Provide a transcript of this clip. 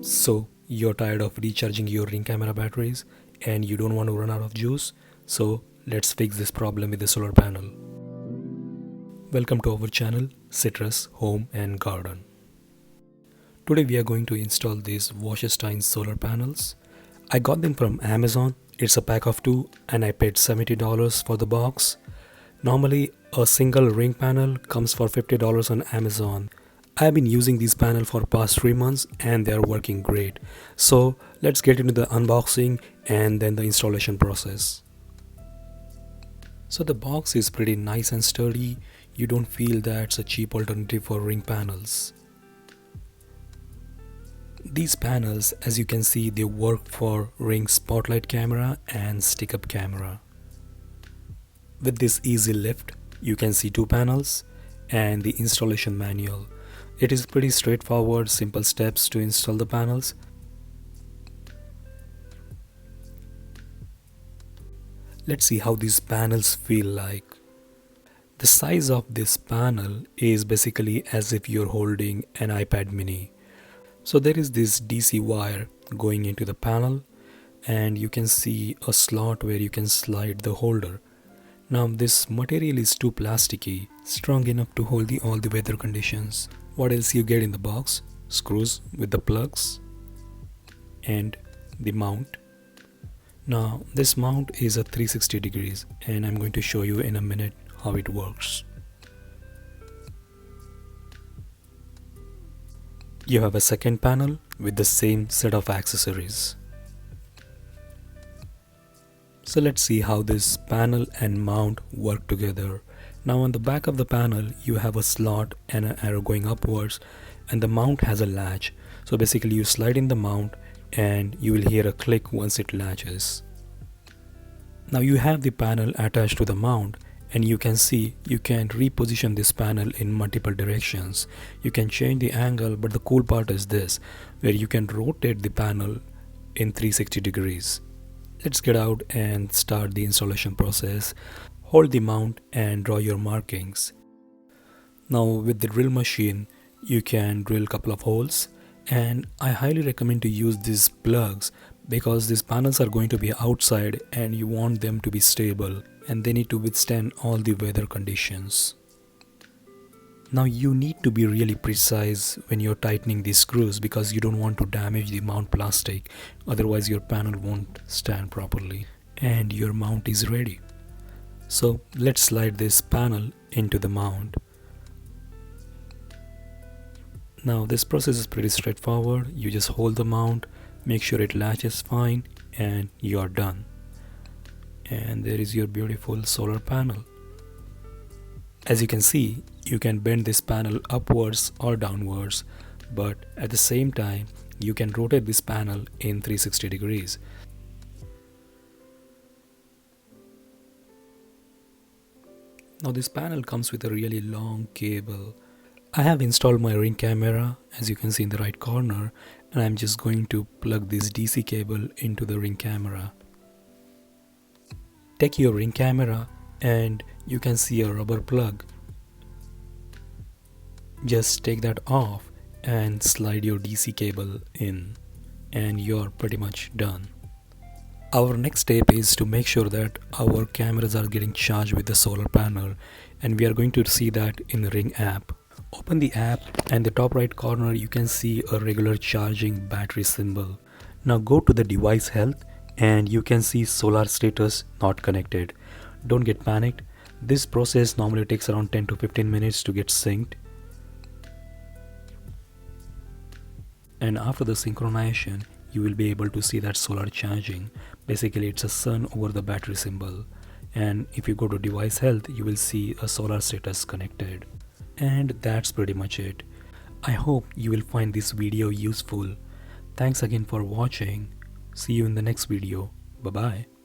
So you're tired of recharging your Ring camera batteries and you don't want to run out of juice? So let's fix this problem with the solar panel. Welcome to our channel Citrus Home and Garden. Today we are going to install these Wasserstein solar panels. I got them from Amazon. It's a pack of 2 and I paid $70 for the box. Normally a single ring panel comes for $50 on Amazon. I've been using these panels for past 3 months and they are working great. So let's get into the unboxing and then the installation process. So the box is pretty nice and sturdy. You don't feel that it's a cheap alternative for ring panels. These panels, as you can see, they work for ring spotlight camera and stick-up camera. With this easy lift, you can see 2 panels and the installation manual. It is pretty straightforward, simple steps to install the panels. Let's see how these panels feel like. The size of this panel is basically as if you're holding an iPad mini. So there is this DC wire going into the panel and you can see a slot where you can slide the holder. Now this material is too plasticky, strong enough to hold all the weather conditions. What else you get in the box? Screws with the plugs and the mount. Now this mount is a 360 degrees and I'm going to show you in a minute how it works. You have a second panel with the same set of accessories. So let's see how this panel and mount work together. Now on the back of the panel you have a slot and an arrow going upwards and the mount has a latch. So basically you slide in the mount and you will hear a click once it latches. Now you have the panel attached to the mount and you can see you can reposition this panel in multiple directions. You can change the angle, but the cool part is this, where you can rotate the panel in 360 degrees. Let's get out and start the installation process. Hold the mount and draw your markings. Now with the drill machine you can drill a couple of holes, and I highly recommend to use these plugs because these panels are going to be outside and you want them to be stable and they need to withstand all the weather conditions. Now you need to be really precise when you're tightening these screws because you don't want to damage the mount plastic, otherwise your panel won't stand properly. And your mount is ready. So let's slide this panel into the mount. Now this process is pretty straightforward. You just hold the mount, make sure it latches fine, and you're done. And there is your beautiful solar panel. As you can see, you can bend this panel upwards or downwards, but at the same time you can rotate this panel in 360 degrees. Now this panel comes with a really long cable. I have installed my ring camera, as you can see in the right corner, and I'm just going to plug this DC cable into the ring camera. Take your ring camera and you can see a rubber plug. Just take that off and slide your DC cable in and you're pretty much done. Our next step is to make sure that our cameras are getting charged with the solar panel, and we are going to see that in the Ring app. Open the app and the top right corner you can see a regular charging battery symbol. Now go to the device health and you can see solar status not connected. Don't get panicked. This process normally takes around 10 to 15 minutes to get synced. And after the synchronization, you will be able to see that solar charging. Basically it's a sun over the battery symbol. And if you go to device health, you will see a solar status connected. And that's pretty much it. I hope you will find this video useful. Thanks again for watching. See you in the next video. Bye bye.